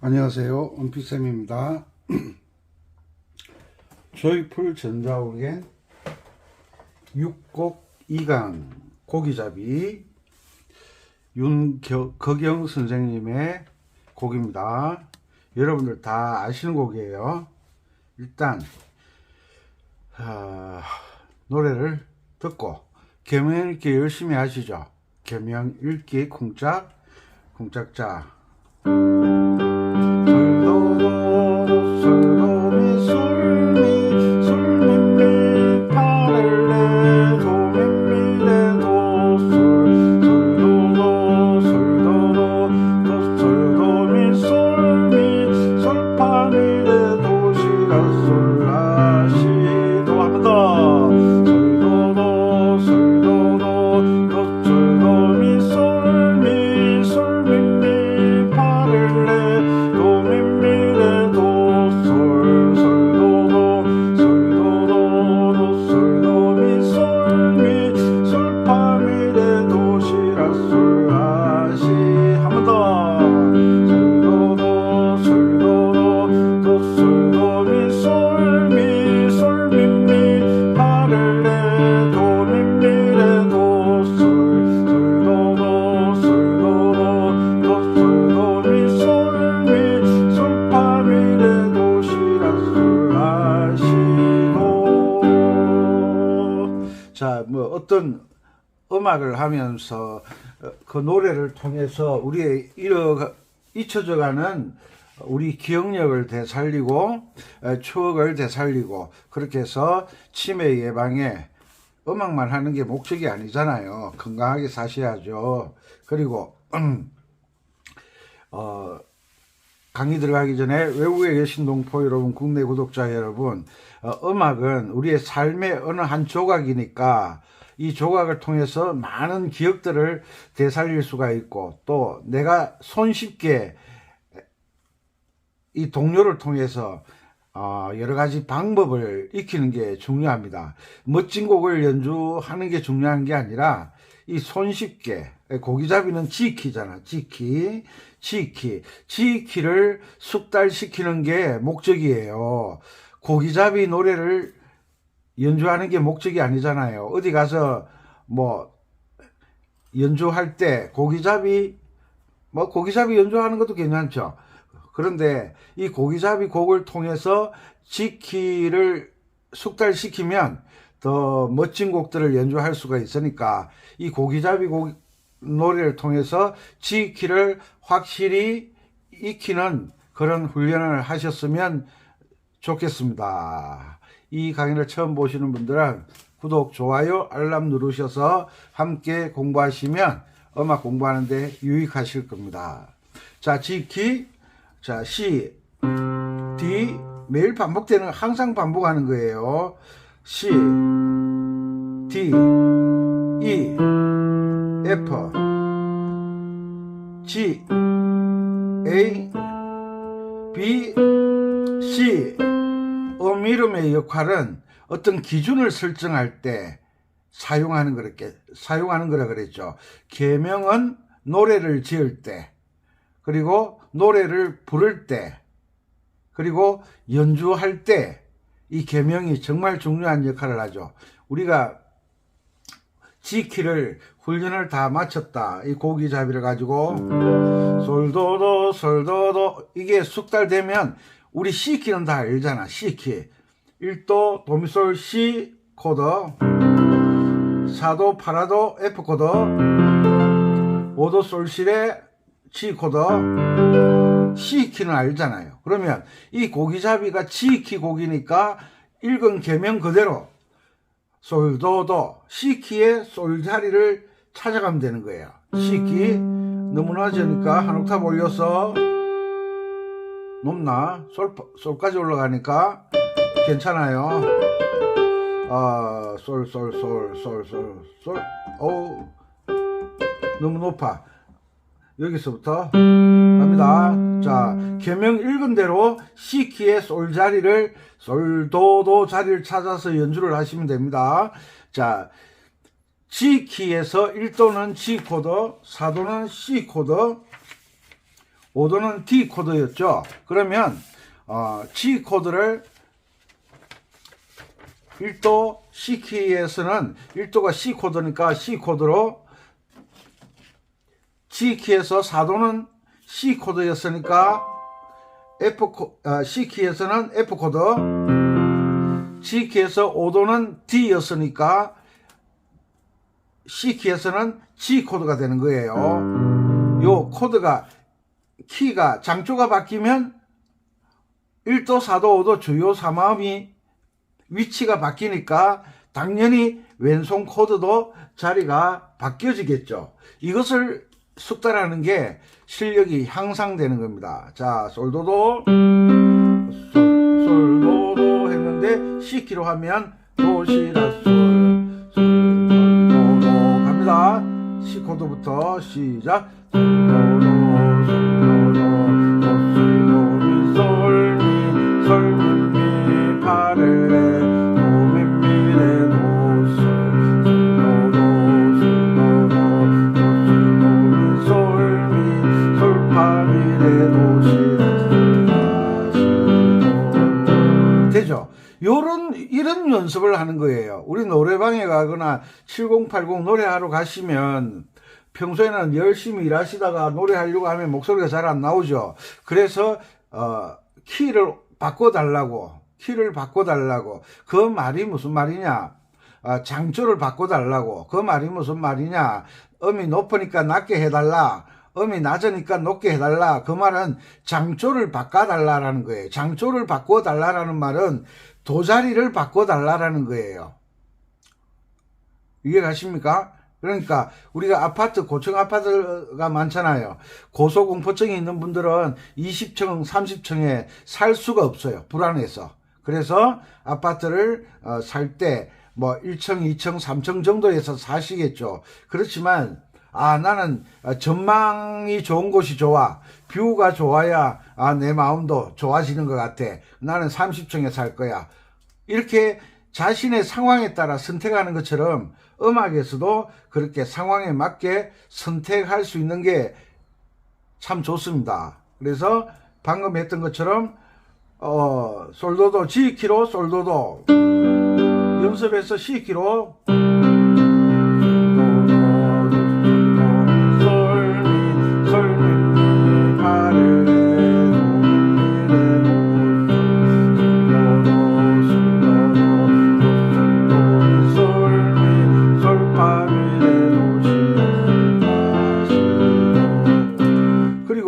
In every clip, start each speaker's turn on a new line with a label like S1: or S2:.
S1: 안녕하세요. 원피쌤입니다. 조이풀 전자오겐 6곡 2강 고기잡이 윤거경 선생님의 곡입니다. 여러분들 다 아시는 곡이에요. 일단 노래를 듣고 계명 읽기 열심히 하시죠. 계명 읽기 쿵짝 쿵짝자 어떤 음악을 하면서 그 노래를 통해서 우리의 잊혀져가는 우리 기억력을 되살리고 추억을 되살리고 그렇게 해서 치매 예방에 음악만 하는 게 목적이 아니잖아요. 건강하게 사셔야죠. 그리고 강의 들어가기 전에 외국에 계신 동포 여러분, 국내 구독자 여러분, 음악은 우리의 삶의 어느 한 조각이니까 이 조각을 통해서 많은 기억들을 되살릴 수가 있고, 또 내가 손쉽게 이 동요를 통해서 여러 가지 방법을 익히는 게 중요합니다. 멋진 곡을 연주하는 게 중요한 게 아니라 이 손쉽게, 고기잡이는 지키잖아. 지키를 숙달시키는 게 목적이에요. 고기잡이 노래를 연주하는 게 목적이 아니잖아요. 어디 가서 뭐 연주할 때 고기잡이 연주하는 것도 괜찮죠. 그런데 이 고기잡이 곡을 통해서 지키를 숙달시키면 더 멋진 곡들을 연주할 수가 있으니까 이 고기잡이 노래를 통해서 지키를 확실히 익히는 그런 훈련을 하셨으면 좋겠습니다. 이 강의를 처음 보시는 분들은 구독, 좋아요, 알람 누르셔서 함께 공부하시면 음악 공부하는데 유익하실 겁니다. 자, 지키, 자, C, D, 매일 반복되는, 항상 반복하는 거예요. C, D, E, F, G, A, B, C. 이름의 역할은 어떤 기준을 설정할 때 사용하는 거라 그랬죠. 계명은 노래를 지을 때, 그리고 노래를 부를 때, 그리고 연주할 때 이 계명이 정말 중요한 역할을 하죠. 우리가 지키를 훈련을 다 마쳤다. 이 고기잡이를 가지고 솔도도 솔도도 이게 숙달되면 우리 C키는 다 알잖아. C키 1도 도미솔 C 코드, 4도 파라도 F 코드, 5도 솔시레 G 코드, C키는 알잖아요. 그러면 이 고기잡이가 G키 곡이니까 읽은 계명 그대로 솔도도 C키의 솔 자리를 찾아가면 되는 거예요. C키 너무 낮으니까 한 옥타브 올려서, 높나? 솔까지 올라가니까 괜찮아요. 솔. 어우, 너무 높아. 여기서부터 갑니다. 자, 계명 읽은 대로 C키의 솔 자리를, 솔도도 자리를 찾아서 연주를 하시면 됩니다. 자, G키에서 1도는 G코드, 4도는 C코드, 5도는 D 코드였죠. 그러면 G 코드를 1도 C키에서는 1도가 C 코드니까 C 코드로, G키에서 4도는 C 코드였으니까 C키에서는 F 코드, G키에서 5도는 D였으니까 C키에서는 G 코드가 되는 거예요. 요 코드가, 키가, 장조가 바뀌면 1도, 4도, 5도 주요 3화음이 위치가 바뀌니까 당연히 왼손 코드도 자리가 바뀌어지겠죠. 이것을 숙달하는 게 실력이 향상되는 겁니다. 자, 솔도도, 솔도도 했는데 C키로 하면 도, 시, 라, 솔, 솔, 도, 도 갑니다. C 코드부터 시작. 솔, 도, 도, 솔, 도, 도, 도, 솔, 도, 미, 솔, 미, 솔, 미, 미, 파, 레, 도, 미, 미, 레, 도, 솔, 도, 도, 솔, 도, 도, 도, 솔, 도, 미, 솔, 미, 솔, 파, 미, 레, 도, 시, 라, 시, 도. 되죠? 이런 연습을 하는 거예요. 우리 노래방에 가거나 7080 노래하러 가시면 평소에는 열심히 일하시다가 노래하려고 하면 목소리가 잘 안 나오죠. 그래서 키를 바꿔달라고, 그 말이 무슨 말이냐, 장조를 바꿔달라고, 그 말이 무슨 말이냐, 음이 높으니까 낮게 해달라, 음이 낮으니까 높게 해달라. 그 말은 장조를 바꿔달라라는 거예요. 장조를 바꿔달라라는 말은 도자리를 바꿔달라라는 거예요. 이해가십니까? 그러니까 우리가 아파트, 고층 아파트가 많잖아요. 고소공포증이 있는 분들은 20층, 30층에 살 수가 없어요. 불안해서. 그래서 아파트를 살 때 뭐 1층, 2층, 3층 정도에서 사시겠죠. 그렇지만 나는 전망이 좋은 곳이 좋아. 뷰가 좋아야 내 마음도 좋아지는 것 같아. 나는 30층에 살 거야. 이렇게 자신의 상황에 따라 선택하는 것처럼 음악에서도 그렇게 상황에 맞게 선택할 수 있는 게 참 좋습니다. 그래서 방금 했던 것처럼 솔도도 G키로 솔도도 연습해서 C키로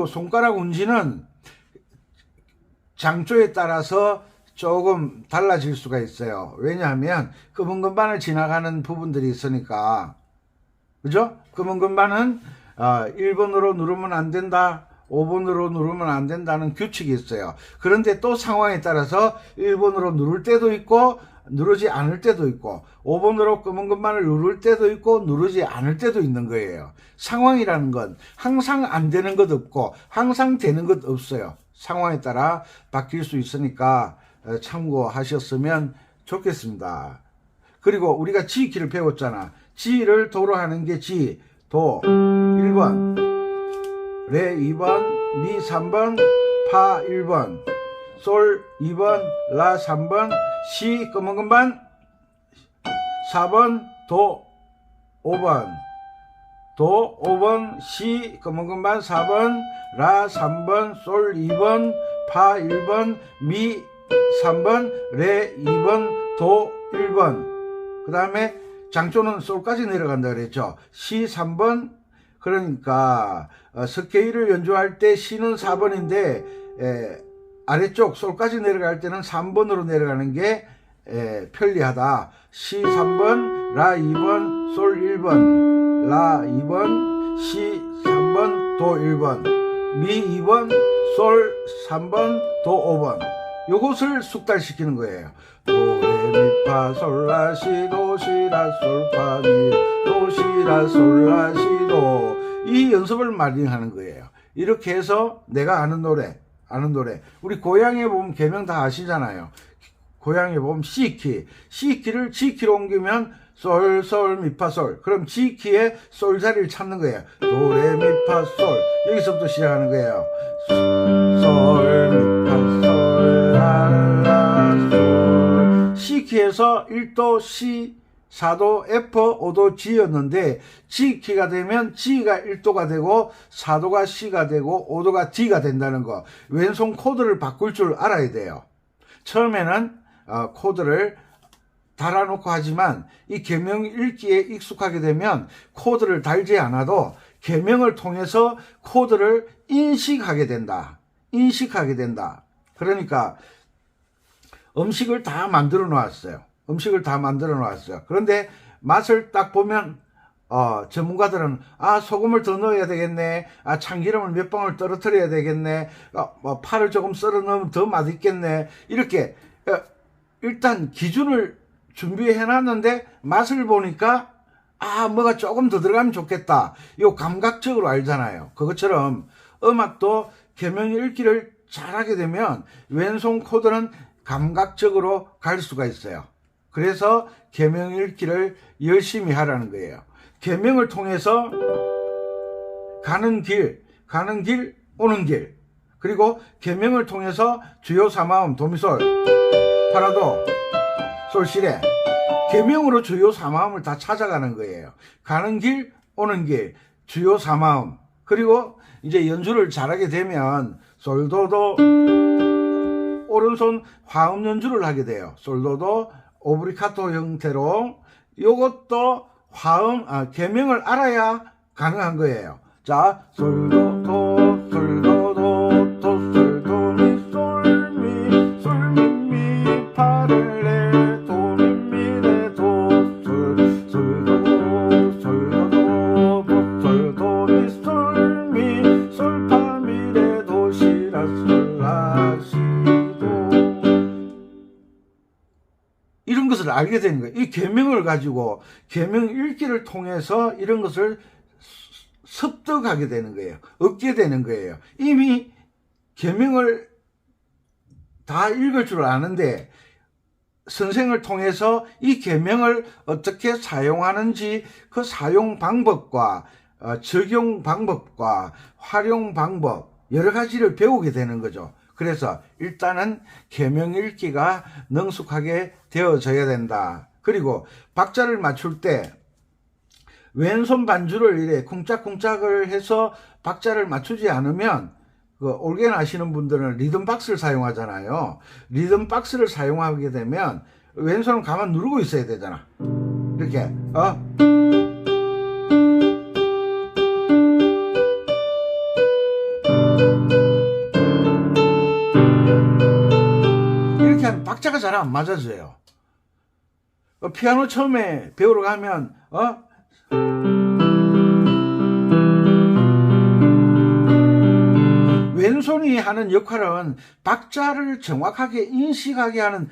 S1: 손가락 운지는 장조에 따라서 조금 달라질 수가 있어요. 왜냐하면 검은 건반을 지나가는 부분들이 있으니까. 그죠? 검은 건반은 1번으로 누르면 안 된다, 5번으로 누르면 안 된다는 규칙이 있어요. 그런데 또 상황에 따라서 1번으로 누를 때도 있고 누르지 않을 때도 있고 5번으로 검은 건반을 누를 때도 있고 누르지 않을 때도 있는 거예요. 상황이라는 건 항상 안 되는 것 없고 항상 되는 것 없어요. 상황에 따라 바뀔 수 있으니까 참고하셨으면 좋겠습니다. 그리고 우리가 G키를 배웠잖아. G를 도로 하는 게 G, 도 1번, 레 2번, 미 3번, 파 1번, 솔 2번, 라 3번, 시 검은 건반 4번, 도 5번, 도 5번, 시 검은 건반 4번, 라 3번, 솔 2번, 파 1번, 미 3번, 레 2번, 도 1번. 그 다음에 장조는 솔까지 내려간다 그랬죠. 시 3번. 그러니까 스케일을 연주할 때 C는 4번인데 아래쪽 솔까지 내려갈 때는 3번으로 내려가는 게 편리하다. C 3번, 라 2번, 솔 1번, 라 2번, C 3번, 도 1번, 미 2번, 솔 3번, 도 5번. 요것을 숙달시키는 거예요. 도, 레, 미, 파, 솔, 라, 시, 도, 시, 라, 솔, 파, 미, 도, 시, 라, 솔, 라, 시, 도. 이 연습을 많이 하는 거예요. 이렇게 해서 내가 아는 노래. 우리 고향에 보면 개명 다 아시잖아요. 고향에 보면 C키. C키를 G키로 옮기면 솔, 솔, 미파, 솔. 그럼 G 키의 솔 자리를 찾는 거예요. 도, 레, 미, 파, 솔. 여기서부터 시작하는 거예요. 솔, 미, 파, 솔, 라, 라, 솔. C 키에서 1도 C, 4도 F, 5도 G였는데 G 키가 되면 G가 1도가 되고 4도가 C가 되고 5도가 D가 된다는 거. 왼손 코드를 바꿀 줄 알아야 돼요. 처음에는 코드를 달아놓고 하지만 이 계명 읽기에 익숙하게 되면 코드를 달지 않아도 계명을 통해서 코드를 인식하게 된다. 인식하게 된다. 그러니까 음식을 다 만들어 놓았어요. 음식을 다 만들어 놓았어요. 그런데 맛을 딱 보면 전문가들은 소금을 더 넣어야 되겠네, 참기름을 몇 방울 떨어뜨려야 되겠네, 파를 조금 썰어 넣으면 더 맛있겠네, 이렇게 일단 기준을 준비해 놨는데 맛을 보니까 뭐가 조금 더 들어가면 좋겠다, 이거 감각적으로 알잖아요. 그것처럼 음악도 계명 읽기를 잘하게 되면 왼손 코드는 감각적으로 갈 수가 있어요. 그래서 계명 읽기를 열심히 하라는 거예요. 계명을 통해서 가는 길, 오는 길, 그리고 계명을 통해서 주요 사마음, 도미솔, 파라도, 솔시레, 계명으로 주요 사마음을 다 찾아가는 거예요. 가는 길, 오는 길, 주요 사마음. 그리고 이제 연주를 잘하게 되면 솔도도 오른손 화음 연주를 하게 돼요. 솔도도 오브리카토 형태로. 요것도 화음, 계명을 알아야 가능한 거예요. 자, 솔도, 도, 솔도, 도, 도, 솔도, 미, 솔, 미, 솔, 미, 미, 파, 레, 도, 미, 미, 레, 도, 솔, 솔도, 도, 솔도, 도, 도, 솔도, 미, 솔, 미, 솔, 파, 미, 레, 도, 시, 라, 솔, 라, 시, 도. 이런 것을 알게 되는 거예요. 이 계명을 가지고 계명 읽기를 통해서 이런 것을 습득하게 되는 거예요. 얻게 되는 거예요. 이미 계명을 다 읽을 줄 아는데 선생을 통해서 이 계명을 어떻게 사용하는지 그 사용 방법과 적용 방법과 활용 방법 여러 가지를 배우게 되는 거죠. 그래서 일단은 계명 읽기가 능숙하게 되어져야 된다. 그리고 박자를 맞출 때 왼손 반주를 이래 쿵짝쿵짝을 해서 박자를 맞추지 않으면 올겐 하시는 분들은 리듬 박스를 사용하잖아요. 리듬 박스를 사용하게 되면 왼손은 가만 누르고 있어야 되잖아. 이렇게 이렇게 하면 박자가 잘 안 맞아져요. 피아노 처음에 배우러 가면 왼손이 하는 역할은 박자를 정확하게 인식하게 하는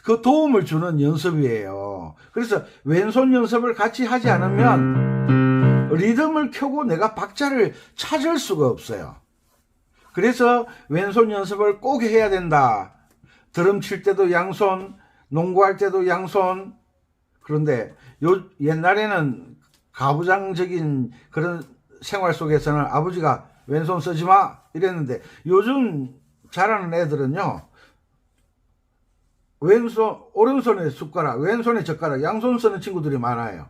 S1: 그 도움을 주는 연습이에요. 그래서 왼손 연습을 같이 하지 않으면 리듬을 켜고 내가 박자를 찾을 수가 없어요. 그래서 왼손 연습을 꼭 해야 된다. 드럼 칠 때도 양손, 농구할 때도 양손. 그런데 옛날에는 가부장적인 그런 생활 속에서는 아버지가 왼손 쓰지 마 이랬는데 요즘 자라는 애들은요, 오른손에 숟가락, 왼손에 젓가락, 양손 쓰는 친구들이 많아요.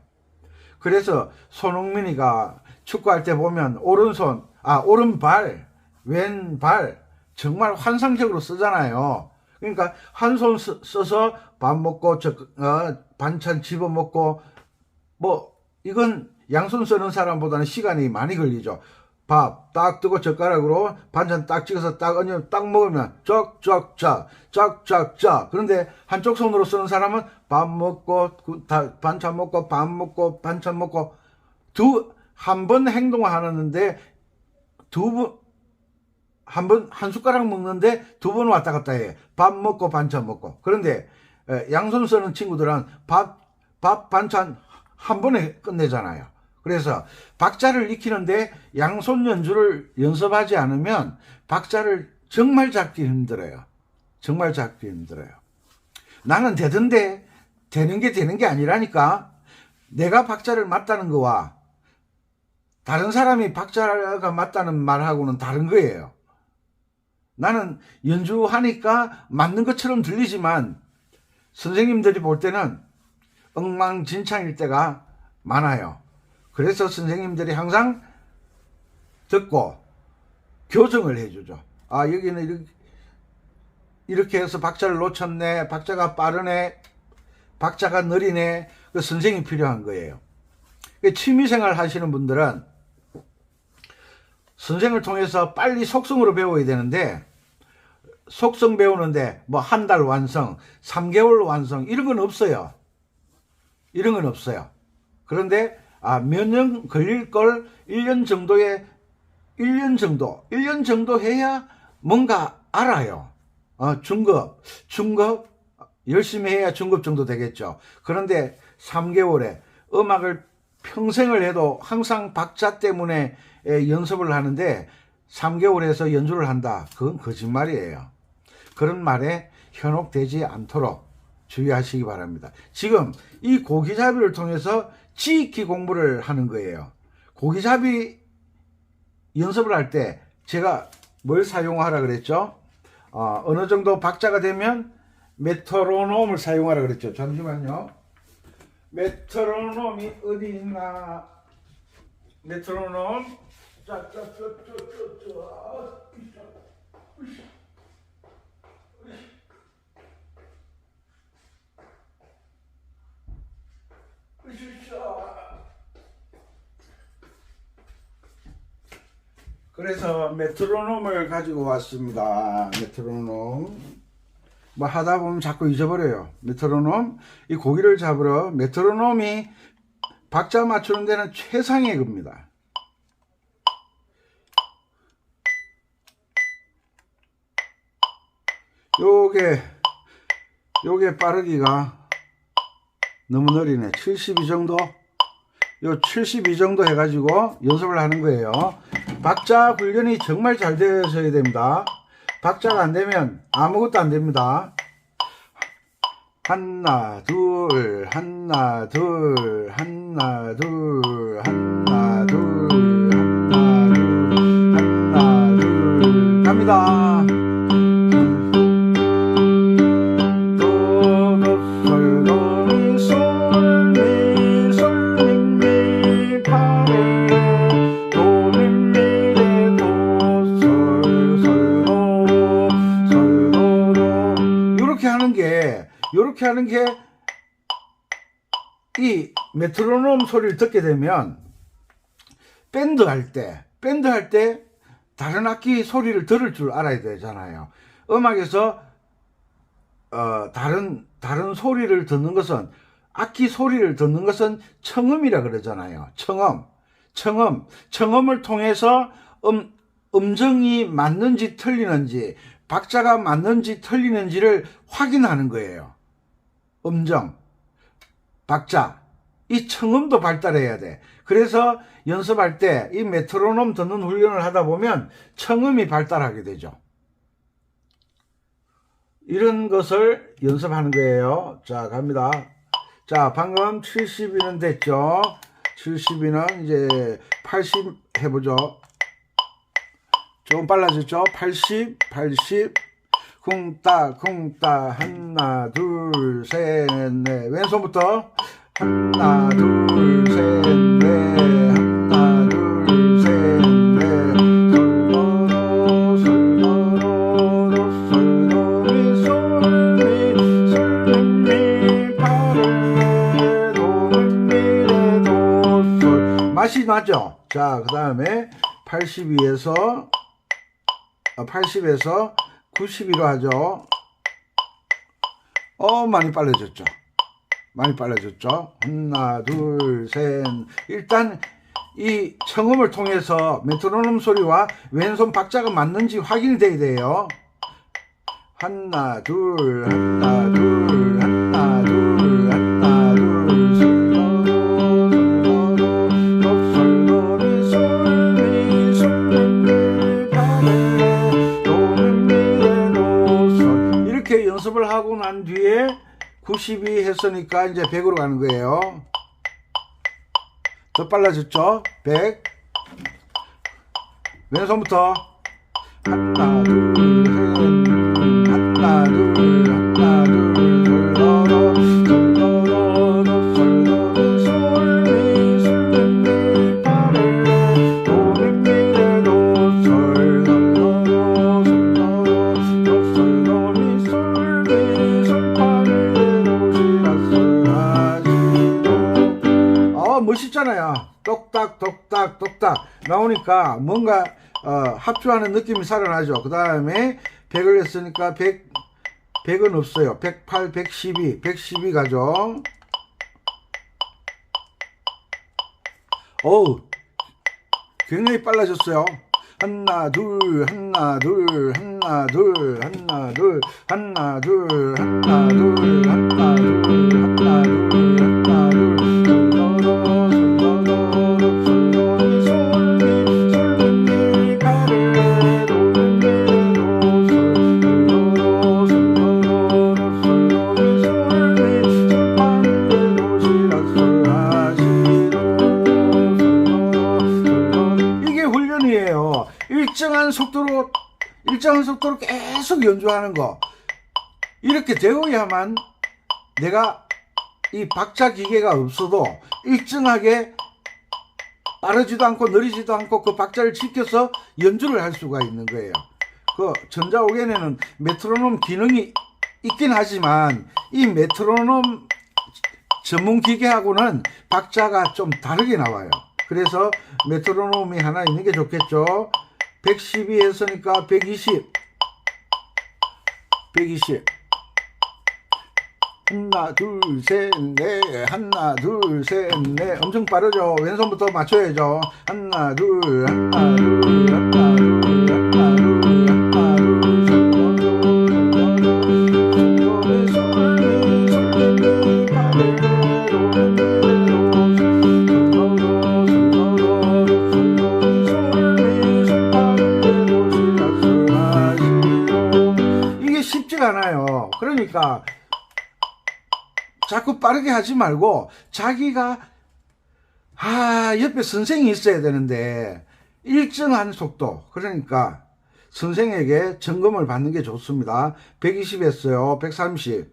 S1: 그래서 손흥민이가 축구할 때 보면 오른발, 왼발 정말 환상적으로 쓰잖아요. 그러니까 한 손 써서 밥 먹고 반찬 집어먹고 이건 양손 쓰는 사람보다는 시간이 많이 걸리죠. 밥 딱 뜨고 젓가락으로 반찬 딱 찍어서 딱 얹으면 딱 먹으면 쫙쫙쫙. 그런데 한쪽 손으로 쓰는 사람은 밥 먹고 반찬 먹고 밥 먹고 반찬 먹고 한 번 행동을 하는데 한 숟가락 먹는데 두 번 왔다 갔다 해. 밥 먹고 반찬 먹고. 그런데 양손 쓰는 친구들은 밥 반찬 한 번에 끝내잖아요. 그래서 박자를 익히는데 양손 연주를 연습하지 않으면 박자를 정말 잡기 힘들어요. 정말 잡기 힘들어요. 나는 되던데 되는 게 아니라니까. 내가 박자를 맞다는 거와 다른 사람이 박자가 맞다는 말하고는 다른 거예요. 나는 연주하니까 맞는 것처럼 들리지만 선생님들이 볼 때는 엉망진창일 때가 많아요. 그래서 선생님들이 항상 듣고 교정을 해주죠. 아, 여기는 이렇게 해서 박자를 놓쳤네, 박자가 빠르네, 박자가 느리네. 그 선생이 필요한 거예요. 취미생활 하시는 분들은 선생을 통해서 빨리 속성으로 배워야 되는데, 속성 배우는데 뭐 한 달 완성, 3개월 완성 이런 건 없어요. 이런 건 없어요. 그런데 몇 년 걸릴 걸 1년 정도 해야 뭔가 알아요. 중급 열심히 해야 중급 정도 되겠죠. 그런데 3개월에 음악을 평생을 해도 항상 박자 때문에 연습을 하는데 3개월에서 연주를 한다. 그건 거짓말이에요. 그런 말에 현혹되지 않도록 주의하시기 바랍니다. 지금 이 고기잡이를 통해서 지익히 공부를 하는 거예요. 고기잡이 연습을 할 때 제가 뭘 사용하라 그랬죠? 어느 정도 박자가 되면 메트로놈을 사용하라 그랬죠. 잠시만요. 메트로놈이 어디 있나? 메트로놈. 그래서 메트로놈을 가지고 왔습니다. 메트로놈. 뭐 하다 보면 자꾸 잊어버려요. 메트로놈. 이 고기를 잡으러 메트로놈이 박자 맞추는 데는 최상의 겁니다. 요게 빠르기가 너무 느리네. 72 정도? 요 72 정도 해가지고 연습을 하는 거예요. 박자 훈련이 정말 잘 되셔야 됩니다. 박자가 안 되면 아무것도 안 됩니다. 하나, 둘, 하나, 둘, 하나, 둘, 하나, 둘, 하나, 둘, 하나, 둘, 갑니다. 이렇게 하는 게 이 메트로놈 소리를 듣게 되면 밴드 할 때 다른 악기 소리를 들을 줄 알아야 되잖아요. 음악에서 다른 소리를 듣는 것은, 악기 소리를 듣는 것은 청음이라 그러잖아요. 청음을 통해서 음정이 맞는지 틀리는지, 박자가 맞는지 틀리는지를 확인하는 거예요. 음정, 박자, 이 청음도 발달해야 돼. 그래서 연습할 때 이 메트로놈 듣는 훈련을 하다 보면 청음이 발달하게 되죠. 이런 것을 연습하는 거예요. 자, 갑니다. 자, 방금 72는 됐죠. 72는 이제 80 해보죠. 조금 빨라졌죠. 80 쿵따 하나 둘 셋 넷. 왼손부터 하나 둘 셋 넷, 하나 둘 셋 넷. 솔도로 솔미솔미 파레 도미레 도솔. 맛이 나죠. 자, 그 다음에 80에서 92로 하죠. 많이 빨라졌죠. 하나, 둘, 셋. 일단 이 청음을 통해서 메트로놈 소리와 왼손 박자가 맞는지 확인이 돼야 돼요. 하나, 둘, 하나, 둘, 하나, 둘, 하나, 둘, 솔도로 솔도로 솔미 파레 도미레. 이렇게 연습을 하고 난 뒤에 92 했으니까 이제 100으로 가는 거예요. 더 빨라졌죠? 100. 왼손부터 하나 둘 셋 하나 둘 하나 둘 솔로로 솔로로 솔로로 솔미 솔미 파레 도미미레도 솔로로 솔로로 솔로미 솔미 솔파레도 시라솔라시도 멋있잖아요. 똑딱 똑딱 똑딱 나오니까 뭔가 합주하는 느낌이 살아나죠. 그 다음에 100을 했으니까 100은 없어요. 108, 112, 112 가죠. 어우, 굉장히 빨라졌어요. 하나, 둘, 하나, 둘, 하나, 둘, 하나, 둘, 하나, 둘, 하나, 둘, 하나, 둘, 하나, 둘, 하나, 둘. 일정한 속도로 계속 연주하는 거. 이렇게 되어야만 내가 이 박자 기계가 없어도 일정하게 빠르지도 않고 느리지도 않고 그 박자를 지켜서 연주를 할 수가 있는 거예요. 그 전자오겐에는 메트로놈 기능이 있긴 하지만 이 메트로놈 전문 기계하고는 박자가 좀 다르게 나와요. 그래서 메트로놈이 하나 있는 게 좋겠죠. 112 했으니까 120 하나 둘 셋 넷 하나 둘 셋 넷 엄청 빠르죠. 왼손부터 맞춰야죠. 하나 둘 하나 둘 하나 둘 하나 둘 하나 쉽지가 않아요. 그러니까 자꾸 빠르게 하지 말고 자기가 옆에 선생이 있어야 되는데 일정한 속도, 그러니까 선생에게 점검을 받는 게 좋습니다. 120 했어요. 130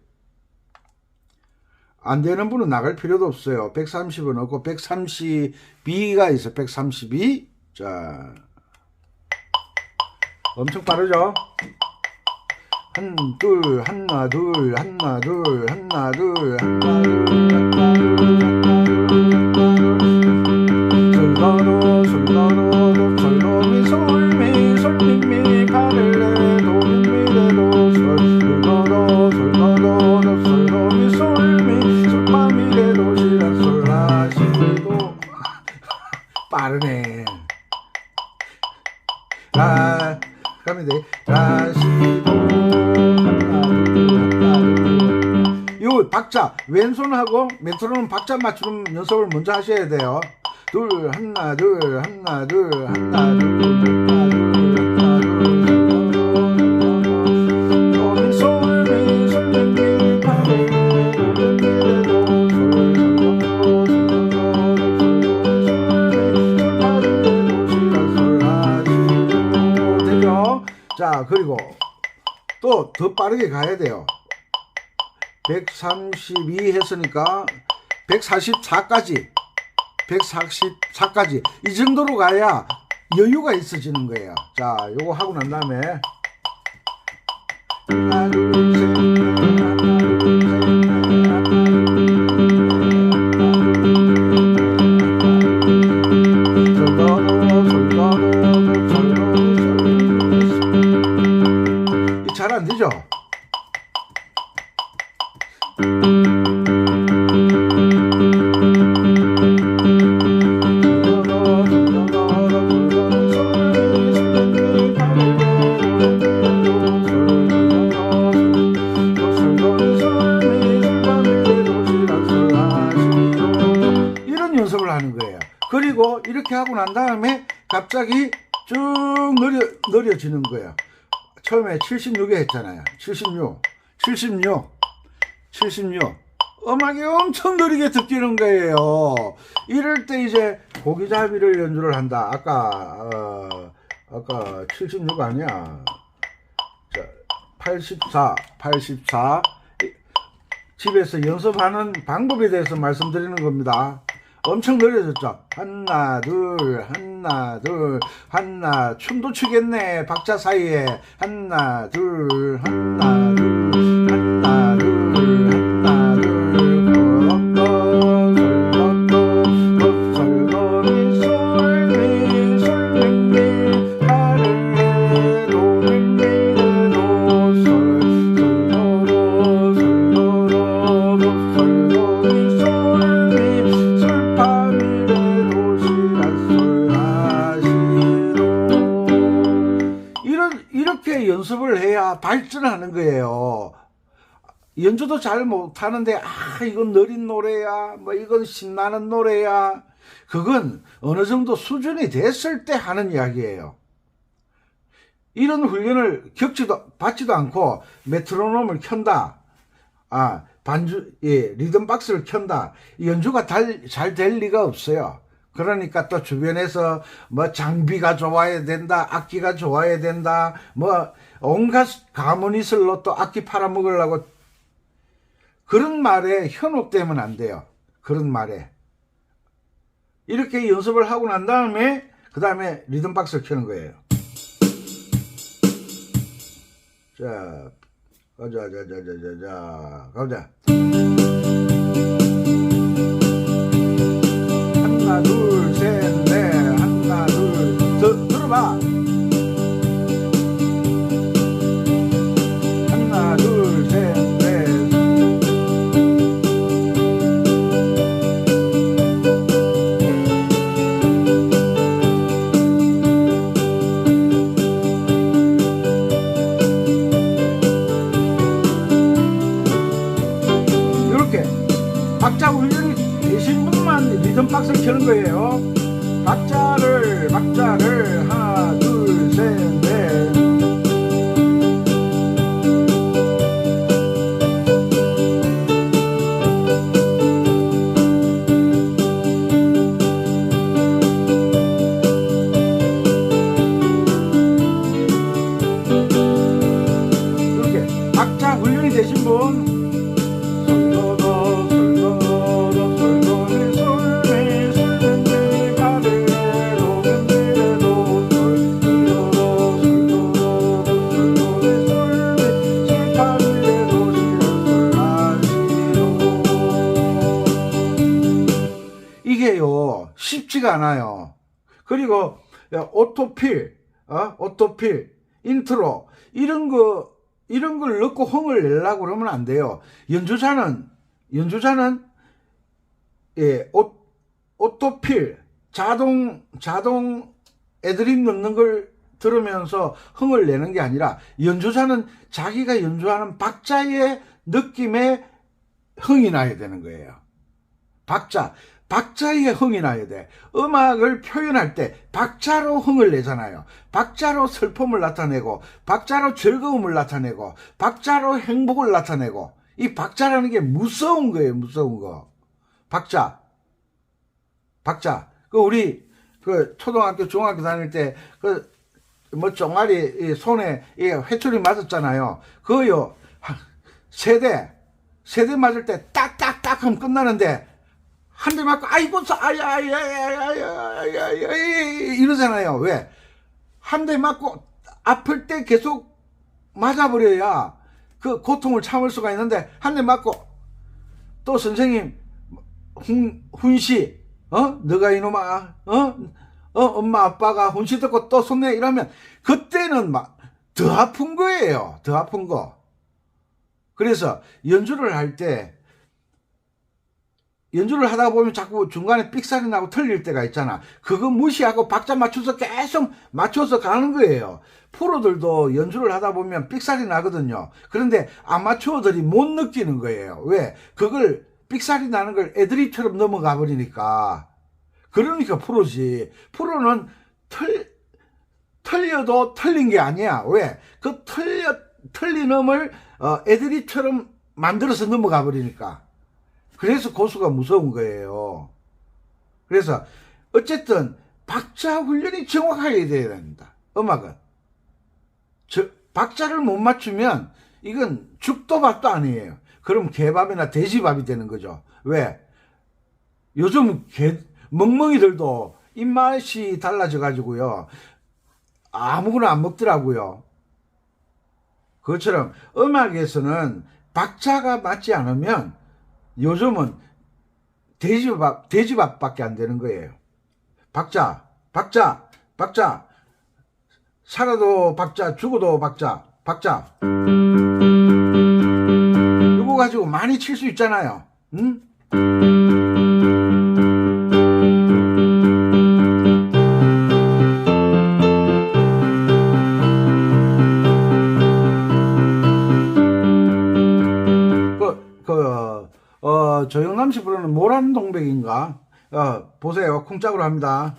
S1: 안 되는 분은 나갈 필요도 없어요. 130은 없고 132가 있어. 132. 자, 엄청 빠르죠. 하나 둘 하나 둘 하나 둘 하나 둘 하나 둘 솔로로 솔로로 솔로미 솔미 솔미미 파렐레 도미미레도 솔로로 솔로로 솔로미 솔미 솔파미레도 시라솔라시도 빠르네. 가면 돼. 라시도 요 박자 왼손하고 메트로놈 박자 맞추는 연습을 먼저 하셔야 돼요. 둘 하나 둘 하나 둘 하나 둘 자, 그리고 또 더 빠르게 가야 돼요. 132 했으니까 144까지 이 정도로 가야 여유가 있어지는 거예요. 자, 요거 하고 난 다음에 하나 둘 셋 잘 안 되죠? 이런 연습을 하는 거예요. 그리고 이렇게 하고 난 다음에 갑자기 쭉 느려지는 거예요. 처음에 76에 했잖아요. 76. 음악이 엄청 느리게 듣기는 거예요. 이럴 때 이제 고기잡이를 연주를 한다. 아까 76 아니야. 자, 84. 집에서 연습하는 방법에 대해서 말씀드리는 겁니다. 엄청 느려졌죠. 하나 둘 하나 춤도 추겠네. 박자 사이에 하나 둘 하나 둘 하나 둘 하나 이렇게 연습을 해야 발전하는 거예요. 연주도 잘 못하는데 이건 느린 노래야, 뭐 이건 신나는 노래야, 그건 어느 정도 수준이 됐을 때 하는 이야기예요. 이런 훈련을 받지도 않고 메트로놈을 켠다, 리듬 박스를 켠다, 연주가 잘 될 리가 없어요. 그러니까 또 주변에서 뭐 장비가 좋아야 된다, 악기가 좋아야 된다, 뭐 온갖 가문이슬로 또 악기 팔아먹으려고, 그런 말에 현혹되면 안 돼요. 그런 말에. 이렇게 연습을 하고 난 다음에 그 다음에 리듬 박스를 켜는 거예요. 자, 가자. 하나 둘 셋 넷 하나 둘 들어봐. 하나 둘 셋 넷. 이렇게 박자 훈련이 되신 분만 리듬 박스를 켜는 거예요. 박자를 하나 둘 셋 넷. 이렇게 박자 훈련이 되신 분, 이게요 쉽지가 않아요. 그리고 오토필, 인트로 이런 걸 넣고 흥을 내려고 그러면 안 돼요. 연주자는 오토필, 자동 애드립 넣는 걸 들으면서 흥을 내는 게 아니라, 연주자는 자기가 연주하는 박자의 느낌에 흥이 나야 되는 거예요. 박자에 흥이 나야 돼. 음악을 표현할 때 박자로 흥을 내잖아요. 박자로 슬픔을 나타내고, 박자로 즐거움을 나타내고, 박자로 행복을 나타내고. 이 박자라는 게 무서운 거예요. 무서운 거. 박자. 우리 초등학교 중학교 다닐 때 종아리 손에 회초리 맞았잖아요. 그거요 세대 맞을 때 딱딱딱 하면 끝나는데, 한 대 맞고 아이고 이러잖아요. 왜? 한 대 맞고 아플 때 계속 맞아버려야 그 고통을 참을 수가 있는데, 한 대 맞고 또 선생님 훈시 너가 이놈아 엄마 아빠가 훈시 듣고 또 손내 이러면 그때는 막 더 아픈 거예요. 더 아픈 거. 그래서 연주를 하다 보면 자꾸 중간에 삑사리 나고 틀릴 때가 있잖아. 그거 무시하고 박자 맞춰서 계속 맞춰서 가는 거예요. 프로들도 연주를 하다 보면 삑사리 나거든요. 그런데 아마추어들이 못 느끼는 거예요. 왜? 그걸 삑사리 나는 걸 애드립처럼 넘어가 버리니까. 그러니까 프로지. 프로는 틀려도 틀린 게 아니야. 왜? 그 틀린 음을 애드립처럼 만들어서 넘어가 버리니까. 그래서 고수가 무서운 거예요. 그래서 어쨌든 박자 훈련이 정확하게 돼야 됩니다. 음악은. 박자를 못 맞추면 이건 죽도 밥도 아니에요. 그럼 개밥이나 돼지밥이 되는 거죠. 왜? 요즘 멍멍이들도 입맛이 달라져 가지고요. 아무거나 안 먹더라고요. 그것처럼 음악에서는 박자가 맞지 않으면 요즘은 돼지밥밖에 안 되는 거예요. 박자. 살아도 박자, 죽어도 박자. 이거 가지고 많이 칠 수 있잖아요. 응? 조영남 씨 부르는 모란동백인가? 보세요. 쿵짝으로 합니다.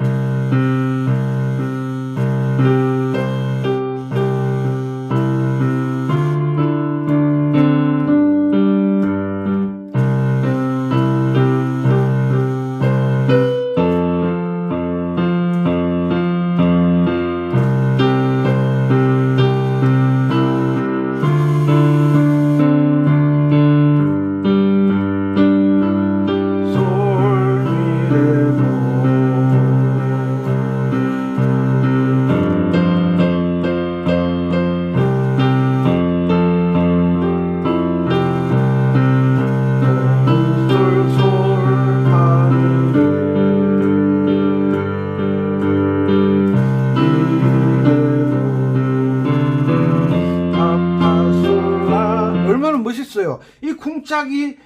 S1: 멋있어요. 이 쿵짝이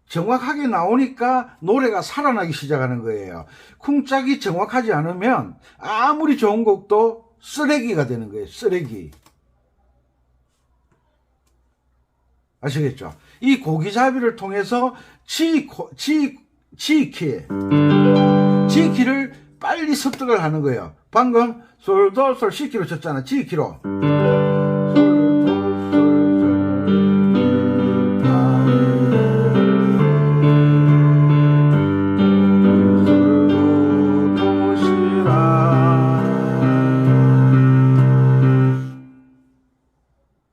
S1: 정확하게 나오니까 노래가 살아나기 시작하는 거예요. 쿵짝이 정확하지 않으면 아무리 좋은 곡도 쓰레기가 되는 거예요. 쓰레기. 아시겠죠? 이 고기잡이를 통해서 G키를 빨리 습득을 하는 거예요. 방금 솔도 솔 C키로 쳤잖아. G키로.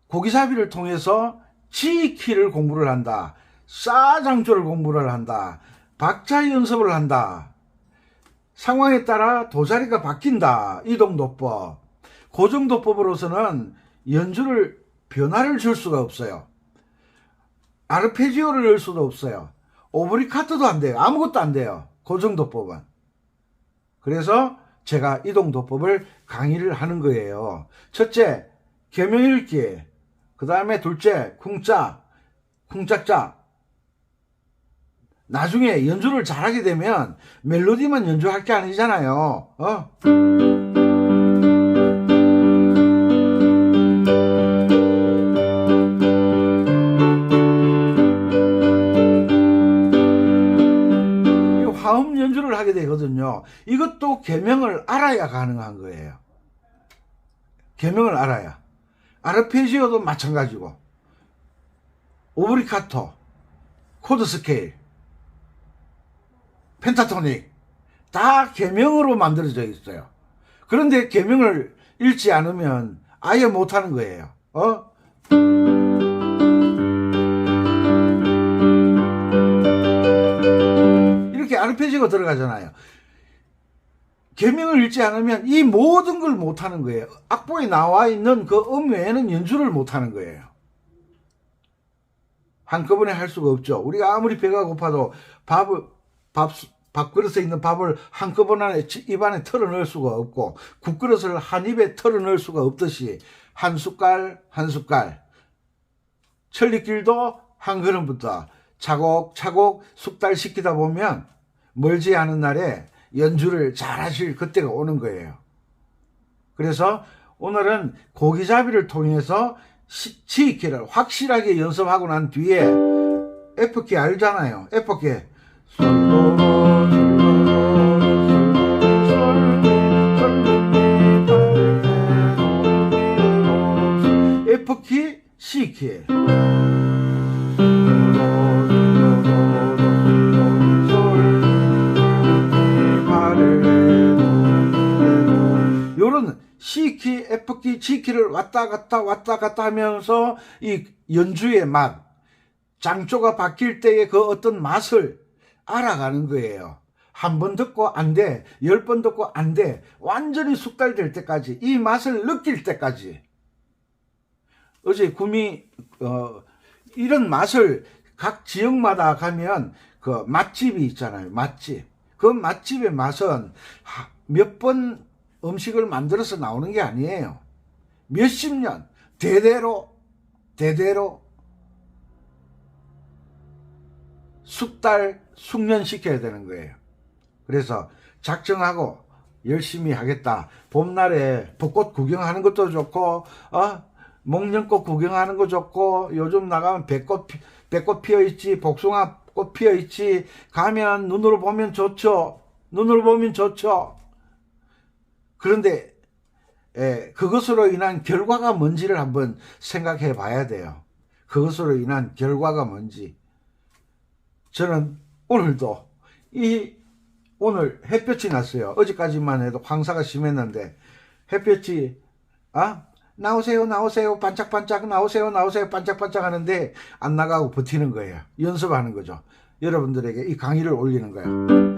S1: 고기잡이를 통해서 G키를 공부를 한다. 싸장조를 공부를 한다. 박자 연습을 한다. 상황에 따라 도자리가 바뀐다. 이동도법. 고정도법으로서는 연주를 변화를 줄 수가 없어요. 아르페지오를 넣을 수도 없어요. 오브리카토도 안 돼요. 아무것도 안 돼요. 고정도법은. 그래서 제가 이동도법을 강의를 하는 거예요. 첫째, 개명읽기. 그 다음에 둘째, 쿵짝자. 나중에 연주를 잘하게 되면 멜로디만 연주할 게 아니잖아요. 화음 연주를 하게 되거든요. 이것도 개명을 알아야 가능한 거예요. 개명을 알아야. 아르페지오도 마찬가지고, 오브리카토, 코드 스케일, 펜타토닉 다 개명으로 만들어져 있어요. 그런데 개명을 읽지 않으면 아예 못하는 거예요. 이렇게 아르페지오가 들어가잖아요. 개명을 읽지 않으면 이 모든 걸 못하는 거예요. 악보에 나와 있는 그 외에는 연주를 못하는 거예요. 한꺼번에 할 수가 없죠. 우리가 아무리 배가 고파도 밥그릇에 있는 밥을 한꺼번에 입안에 털어 넣을 수가 없고, 국그릇을 한 입에 털어 넣을 수가 없듯이 한 숟갈 한 숟갈, 천리길도 한 걸음부터 차곡차곡 숙달시키다 보면 멀지 않은 날에 연주를 잘 하실 그때가 오는 거예요. 그래서 오늘은 고기잡이를 통해서 G키를 확실하게 연습하고 난 뒤에 F키 알잖아요. F키 F키, C키. C키, F키, G키를 왔다 갔다 하면서 이 연주의 맛, 장조가 바뀔 때의 그 어떤 맛을 알아가는 거예요. 한 번 듣고 안 돼, 10번 듣고 안 돼, 완전히 숙달될 때까지, 이 맛을 느낄 때까지. 어제 구미 이런 맛을 각 지역마다 가면 그 맛집이 있잖아요. 맛집. 그 맛집의 맛은 몇 번 음식을 만들어서 나오는 게 아니에요. 몇십 년 대대로 숙련시켜야 되는 거예요. 그래서 작정하고 열심히 하겠다. 봄날에 벚꽃 구경하는 것도 좋고 목련꽃 구경하는 거 좋고, 요즘 나가면 배꽃 피어있지, 복숭아꽃 피어있지, 가면 눈으로 보면 좋죠. 그런데 그것으로 인한 결과가 뭔지를 한번 생각해 봐야 돼요. 그것으로 인한 결과가 뭔지. 저는 오늘도 오늘 햇볕이 났어요. 어제까지만 해도 황사가 심했는데 햇볕이 나오세요 반짝반짝, 나오세요 반짝반짝 하는데 안 나가고 버티는 거예요. 연습하는 거죠. 여러분들에게 이 강의를 올리는 거예요.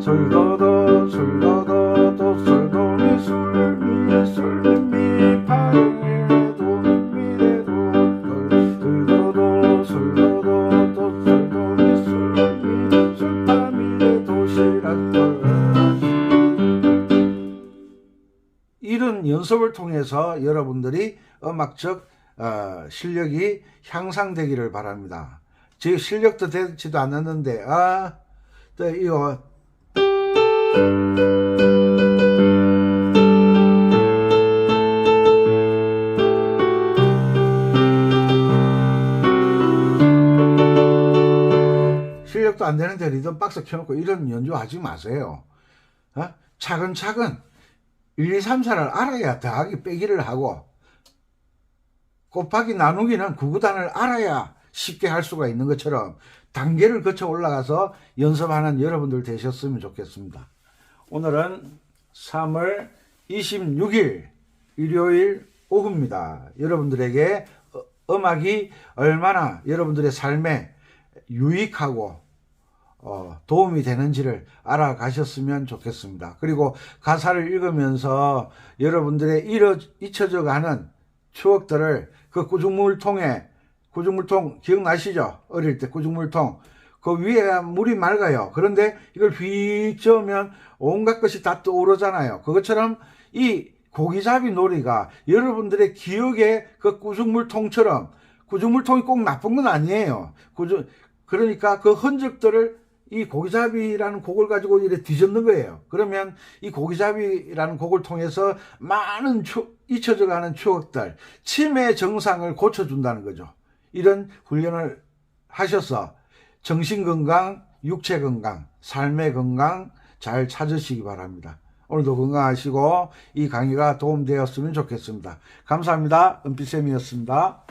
S1: 솔도도 솔도미 솔미 파레도 미레도 솔도도 솔도미 솔미 솔파미레 도시락도. 이런 연습을 통해서 여러분들이 음악적 실력이 향상되기를 바랍니다. 제 실력도 되지도 않았는데 또 이거 실력도 안 되는데 리듬 박스 켜놓고 이런 연주하지 마세요. 차근차근 1, 2, 3, 4를 알아야 더하기 빼기를 하고, 곱하기 나누기는 구구단을 알아야 쉽게 할 수가 있는 것처럼 단계를 거쳐 올라가서 연습하는 여러분들 되셨으면 좋겠습니다. 오늘은 3월 26일 일요일 오후입니다. 여러분들에게 음악이 얼마나 여러분들의 삶에 유익하고 도움이 되는지를 알아가셨으면 좋겠습니다. 그리고 가사를 읽으면서 여러분들의 잊혀져 가는 추억들을 그 구중물통 기억나시죠? 어릴 때 구중물통 그 위에 물이 맑아요. 그런데 이걸 휙 저으면 온갖 것이 다 떠오르잖아요. 그것처럼 이 고기잡이 놀이가 여러분들의 기억의 그 구중물통처럼, 구중물통이 꼭 나쁜 건 아니에요. 그러니까 그 흔적들을 이 고기잡이라는 곡을 가지고 이렇게 뒤젓는 거예요. 그러면 이 고기잡이라는 곡을 통해서 많은 잊혀져 가는 추억들, 치매 증상을 고쳐준다는 거죠. 이런 훈련을 하셔서 정신건강, 육체건강, 삶의 건강 잘 찾으시기 바랍니다. 오늘도 건강하시고 이 강의가 도움되었으면 좋겠습니다. 감사합니다. 은빛쌤이었습니다.